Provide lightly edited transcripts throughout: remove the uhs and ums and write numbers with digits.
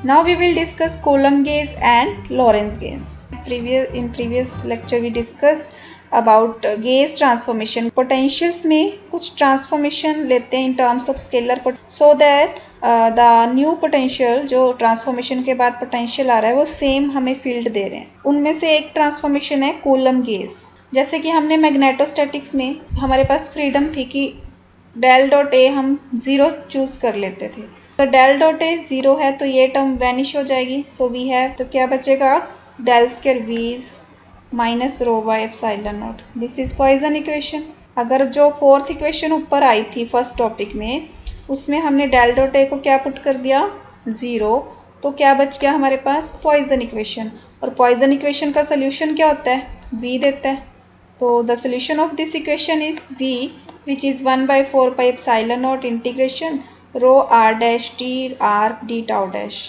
Now we will discuss Coulomb gauge and Lorentz gauge. In previous lecture we discussed about gauge transformation. Potentials में कुछ transformation लेते हैं in terms of scalar so that the new potential जो transformation के बाद potential आ रहा है वो same हमें field दे रहे हैं. उनमें से एक transformation है Coulomb gauge. जैसे कि हमने मैग्नेटोस्टैटिक्स में हमारे पास फ्रीडम थी कि डेल डॉट ए हम 0 चूज़ कर लेते थे, तो डेल डॉट ए 0 है तो ये टर्म वैनिश हो जाएगी. सो वी हैव, तो क्या बचेगा, del square V is minus rho by epsilon naught. This is Poisson equation. अगर जो फोर्थ इक्वेशन ऊपर आई थी फर्स्ट टॉपिक में, उसमें हमने डेल डॉट ए को क्या पुट कर दिया, 0, तो क्या बच गया हमारे पास, पॉइसन इक्वेशन. और पॉइसन इक्वेशन का सोल्यूशन क्या होता है, वी देता है. तो the solution of this equation is V which is 1/4 pi epsilon naught integration rho R dash T R D tau dash.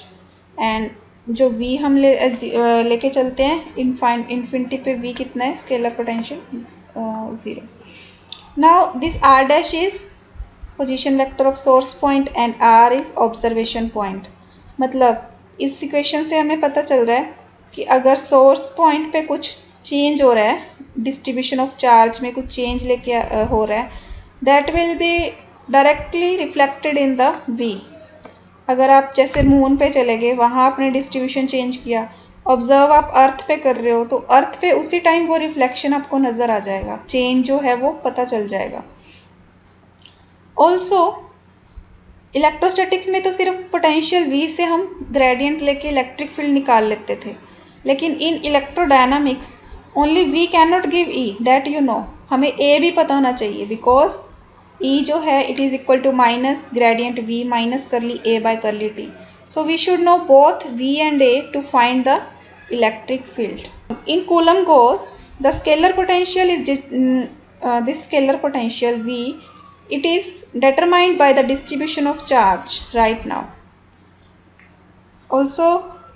And जो v हम लेके चलते हैं इन्फिनिटी पे v कितना है, scalar potential 0. Now this r dash is position vector of source point and r is observation point. मतलब इस इक्वेशन से हमें पता चल रहा है कि अगर सोर्स पॉइंट पे कुछ चेंज हो रहा है, डिस्ट्रीब्यूशन ऑफ चार्ज में कुछ चेंज लेके हो रहा है, that will be directly reflected in the v. अगर आप जैसे मून पे चले गए, वहाँ आपने डिस्ट्रीब्यूशन चेंज किया, ऑब्जर्व आप अर्थ पे कर रहे हो, तो अर्थ पे उसी टाइम वो रिफ्लेक्शन आपको नज़र आ जाएगा, चेंज जो है वो पता चल जाएगा. ऑल्सो इलेक्ट्रोस्टैटिक्स में तो सिर्फ पोटेंशियल v से हम ग्रेडियंट लेके इलेक्ट्रिक फील्ड निकाल लेते थे, लेकिन in electrodynamics only v can not give e, that you know. हमें a भी पता होना चाहिए, बिकॉज e जो है it is equal to minus gradient v minus curly a by curly t. So we should know both v and a to find the electric field. In Coulomb gauge the scalar potential is this scalar potential v, it is determined by the distribution of charge right now. Also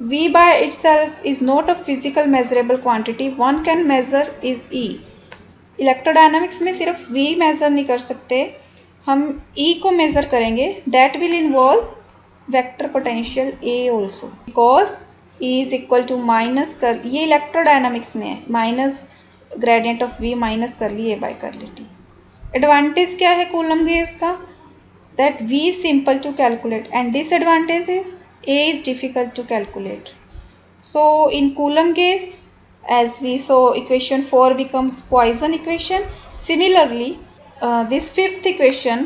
v by itself is not a physical measurable quantity, one can measure is e. Electrodynamics में सिर्फ v measure नहीं कर सकते, हम e को measure करेंगे. That will involve vector potential a also, because e is equal to minus कर, ये इलेक्ट्रोडायनामिक्स में है, minus gradient of v minus curly a bye कर ली t. एडवांटेज क्या है कूलम गेज का, that v is simple to calculate and disadvantage is a is difficult to calculate. So in Coulomb gauge, as we saw, equation 4 becomes Poisson equation. Similarly, this fifth equation,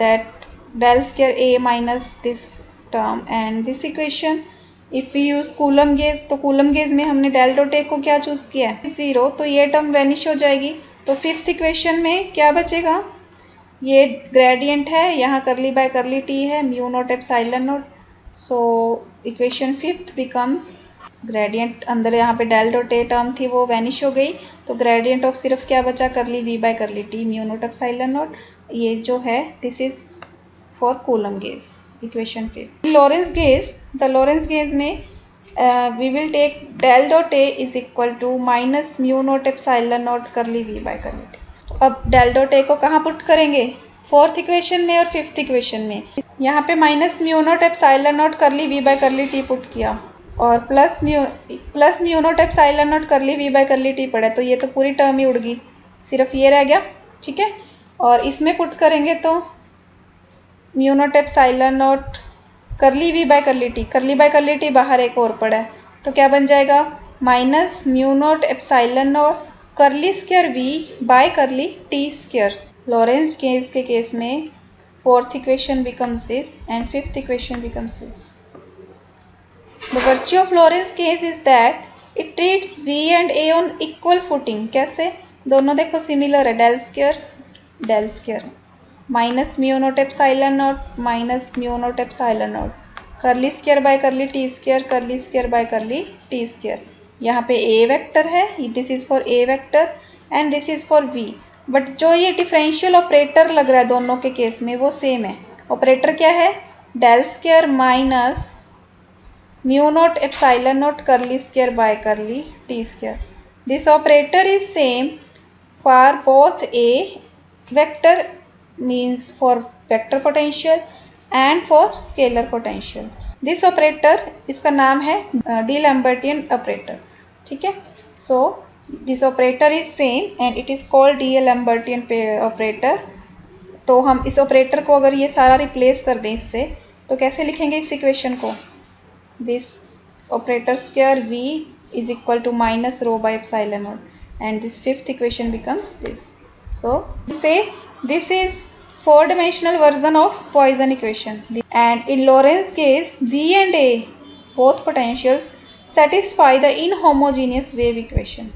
that del square a minus this term and this equation, if we use Coulomb gauge, तो Coulomb gauge में हमने del dot a को क्या choose किया है, 0, तो ये term vanish हो जाएगी. तो फिफ्थ इक्वेशन में क्या बचेगा, ये ग्रेडियंट है, यहाँ करली बाय करली टी है, mu naught epsilon not. So equation fifth becomes, gradient अंदर यहाँ पे डेल डॉट ए टर्म थी वो वैनिश हो गई, तो ग्रेडियंट ऑफ सिर्फ क्या बचा, curly V by curly t, mu naught epsilon naught. ये जो है this is for Coulomb gauge, equation fifth. Lorenz gauge, the Lorenz gauge में we will take del dot A is equal to minus mu naught epsilon naught curly V by curly t. अब del dot A को कहाँ put करेंगे, fourth equation में और fifth equation में. यहाँ पे minus mu naught epsilon naught curly V by curly t put किया, और plus mu naught epsilon naught curly V by curly t पड़ा, तो ये तो पूरी टर्म ही उड़ गई, सिर्फ ये रह गया. ठीक है, और इसमें पुट करेंगे तो mu naught epsilon naught curly V by curly t, curly by curly t बाहर एक और पड़ा है, तो क्या बन जाएगा, minus mu naught epsilon naught curly square v by curly t square. Lorenz gauge के केस में fourth equation becomes this and fifth equation becomes this. The virtue of Lorenz gauge is that it treats v and a on equal footing. कैसे, दोनों देखो similar है, del square minus mu naught epsilon naught minus mu naught epsilon naught, curly square by curly t square, curly square by curly t square. यहाँ पे a vector है, this is for a vector and this is for v. But जो ये differential operator लग रहा है दोनों के केस में वो सेम है. ऑपरेटर क्या है, del square minus mu naught epsilon naught curly square by curly t square. This operator is same for both a vector means for vector potential and for scalar potential. This operator, इसका नाम है d'Alembertian operator, ठीक है। So this operator is same and it is called d'Alembertian operator. तो हम इस operator को अगर ये सारा रिप्लेस कर दें इससे, तो कैसे लिखेंगे इस इक्वेशन को? This operator square v is equal to minus rho by epsilon naught, and this fifth equation becomes this. So say this is four-dimensional version of Poisson equation, and in Lorentz case v and a both potentials satisfy the inhomogeneous wave equation.